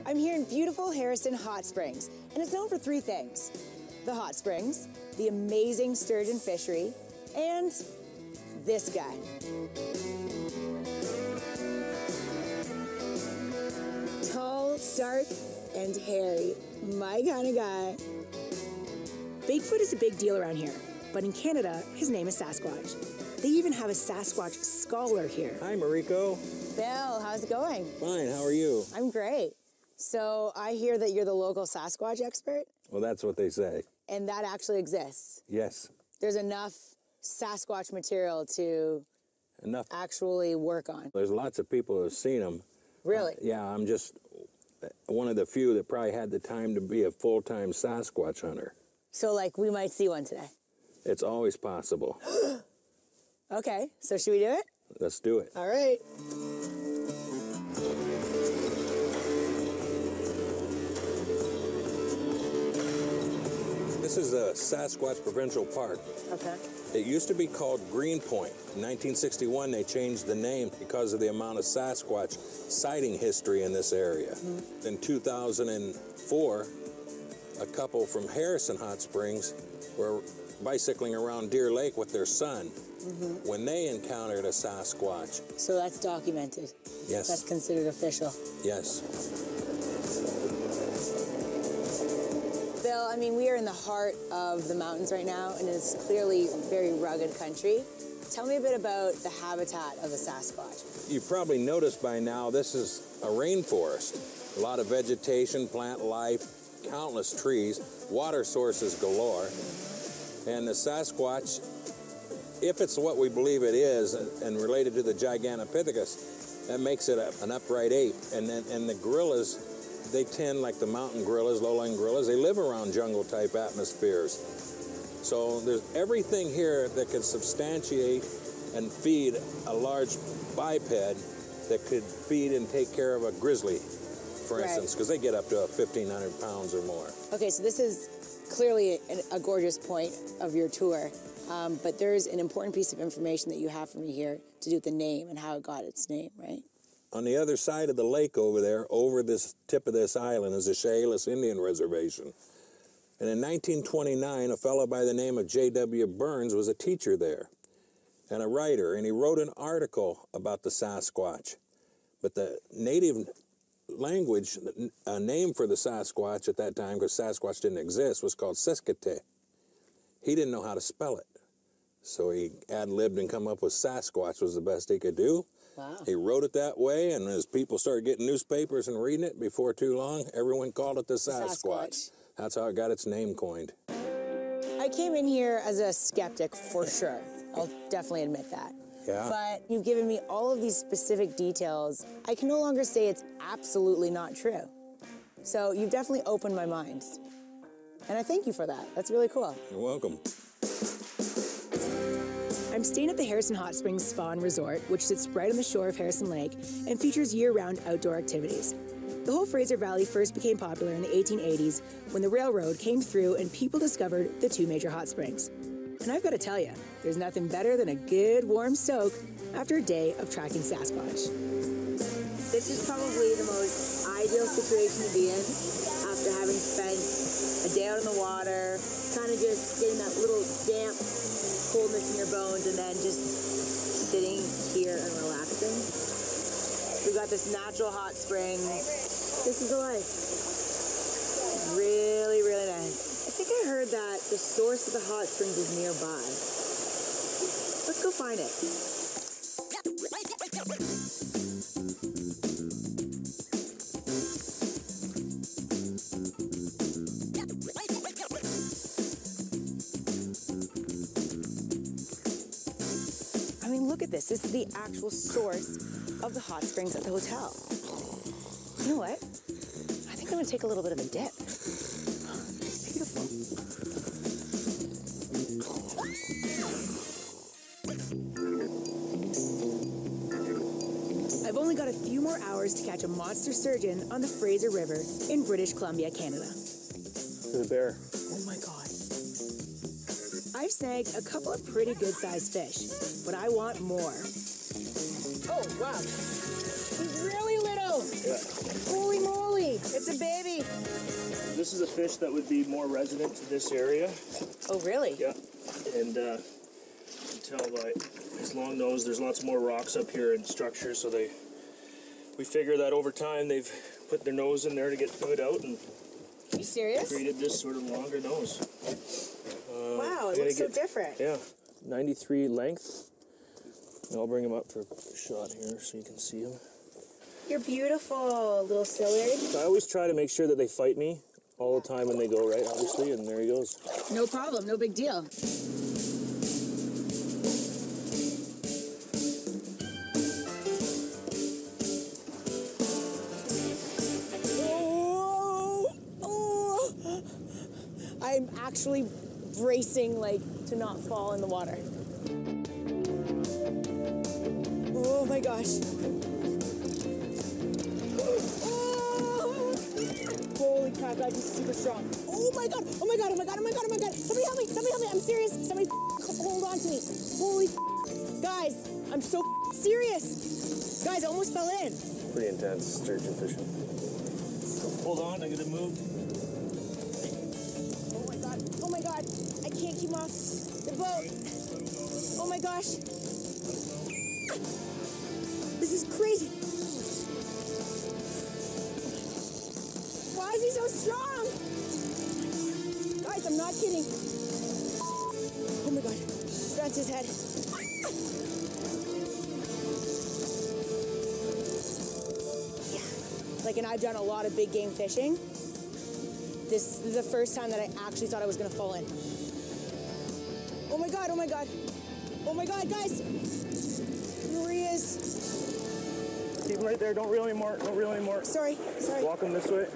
I'm here in beautiful Harrison Hot Springs, and it's known for three things: the hot springs, the amazing sturgeon fishery, and this guy. Tall, dark, and hairy. My kind of guy. Bigfoot is a big deal around here, but in Canada, his name is Sasquatch. They even have a Sasquatch scholar here. Hi, Mariko. Bill, how's it going? Fine, how are you? I'm great. So I hear that you're the local Sasquatch expert? Well, that's what they say. And that actually exists? Yes. There's enough Sasquatch material to actually work on? There's lots of people who have seen them. Really? Yeah, I'm just one of the few that probably had the time to be a full-time Sasquatch hunter. So, like, we might see one today? It's always possible. Okay, so should we do it? Let's do it. All right. This is the Sasquatch Provincial Park. Okay. It used to be called Greenpoint. In 1961, they changed the name because of the amount of Sasquatch sighting history in this area. Mm-hmm. In 2004, a couple from Harrison Hot Springs were bicycling around Deer Lake with their son when they encountered a Sasquatch. So that's documented? Yes. That's considered official? Yes. Bill, I mean, we are in the heart of the mountains right now, and it's clearly a very rugged country. Tell me a bit about the habitat of a Sasquatch. You've probably noticed by now this is a rainforest. A lot of vegetation, plant life, countless trees, water sources galore. And the Sasquatch, if it's what we believe it is, and related to the Gigantopithecus, that makes it an upright ape. And the gorillas, they tend, like the mountain gorillas, lowland gorillas, they live around jungle-type atmospheres. So there's everything here that could substantiate and feed a large biped that could feed and take care of a grizzly, for instance, because they get up to 1,500 pounds or more. Okay, so this is clearly a gorgeous point of your tour, but there's an important piece of information that you have for me here to do with the name and how it got its name, right? On the other side of the lake over there, over this tip of this island, is the Chehalis Indian Reservation. And in 1929, a fellow by the name of J.W. Burns was a teacher there and a writer, and he wrote an article about the Sasquatch. But the native language, name for the Sasquatch at that time, because Sasquatch didn't exist, was called Siskiyik. He didn't know how to spell it. So he ad-libbed and come up with Sasquatch was the best he could do. Wow. He wrote it that way, and as people started getting newspapers and reading it, before too long, everyone called it the Sasquatch. That's how it got its name coined. I came in here as a skeptic, for sure. I'll definitely admit that. Yeah. But you've given me all of these specific details. I can no longer say it's absolutely not true. So you've definitely opened my mind. And I thank you for that. That's really cool. You're welcome. I'm staying at the Harrison Hot Springs Spa and Resort, which sits right on the shore of Harrison Lake and features year-round outdoor activities. The whole Fraser Valley first became popular in the 1880s when the railroad came through and people discovered the two major hot springs. And I've got to tell you, there's nothing better than a good warm soak after a day of tracking Sasquatch. This is probably the most ideal situation to be in after having spent a day out in the water, kind of just getting that little damp coldness in your bones, and then just sitting here and relaxing. We've got this natural hot springs. This is the life. Really, really nice. I think I heard that the source of the hot springs is nearby. Let's go find it. I mean, look at this. This is the actual source of the hot springs at the hotel. You know what? I think I'm gonna take a little bit of a dip. It's beautiful. I've only got a few more hours to catch a monster sturgeon on the Fraser River in British Columbia, Canada. There's a bear. Oh my God. I've snagged a couple of pretty good-sized fish, but I want more. Oh, wow. He's really little. Yeah. Holy moly, it's a baby. This is a fish that would be more resident to this area. Oh, really? Yeah. And you can tell by his long nose, there's lots more rocks up here and structures, so we figure that over time they've put their nose in there to get food out and Are you serious? created this sort of longer nose. Wow, it looks so different. Yeah, 93 length. And I'll bring him up for a shot here so you can see him. You're beautiful, little Sillard. So I always try to make sure that they fight me all the time when they go, right, obviously, and there he goes. No problem, no big deal. I'm actually bracing, like, to not fall in the water. Oh my gosh. Oh! Holy crap, guys, he's super strong. Oh my god, oh my god, oh my god, oh my god, oh my god. Somebody help me, I'm serious. Somebody hold on to me. Holy guys, I'm so serious. Guys, I almost fell in. Pretty intense sturgeon fishing. Hold on, I gotta move. Oh my god, I can't keep him off the boat. Oh my gosh. This is crazy. Why is he so strong? Guys, I'm not kidding. Oh my god, that's his head. Yeah, like, and I've done a lot of big game fishing. This is the first time that I actually thought I was gonna fall in. Oh my god, oh my god. Oh my god, guys. Here he is. Keep him right there, don't reel anymore, don't reel anymore. Sorry. Walk him this way.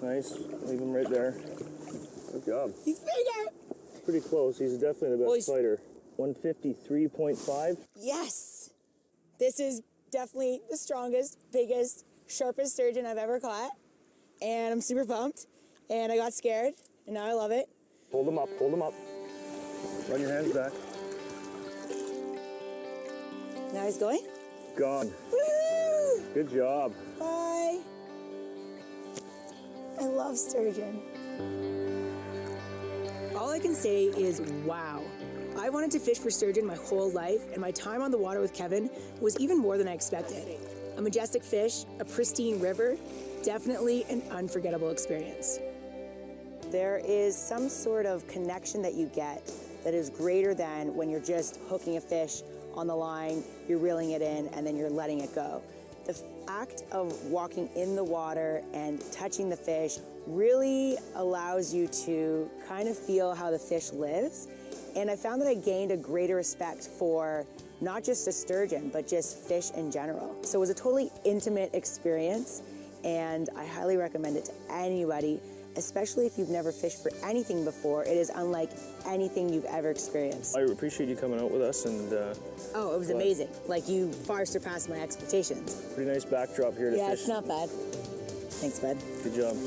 Nice, leave him right there. Good job. He's bigger. Pretty close, he's definitely the best fighter. 153.5. Yes. This is definitely the strongest, biggest, sharpest sturgeon I've ever caught. And I'm super pumped. And I got scared, and now I love it. Hold him up, hold him up. Run your hands back. Now he's going. Gone. Woo! Good job. Bye. I love sturgeon. All I can say is wow. I wanted to fish for sturgeon my whole life, and my time on the water with Kevin was even more than I expected. A majestic fish, a pristine river, definitely an unforgettable experience. There is some sort of connection that you get that is greater than when you're just hooking a fish on the line, you're reeling it in, and then you're letting it go. The act of walking in the water and touching the fish really allows you to kind of feel how the fish lives. And I found that I gained a greater respect for not just a sturgeon, but just fish in general. So it was a totally intimate experience, and I highly recommend it to anybody, especially if you've never fished for anything before. It is unlike anything you've ever experienced. I appreciate you coming out with us, and oh, it was amazing. Like, you far surpassed my expectations. pretty nice backdrop here to fish. Yeah, it's not bad. Thanks, bud. Good job.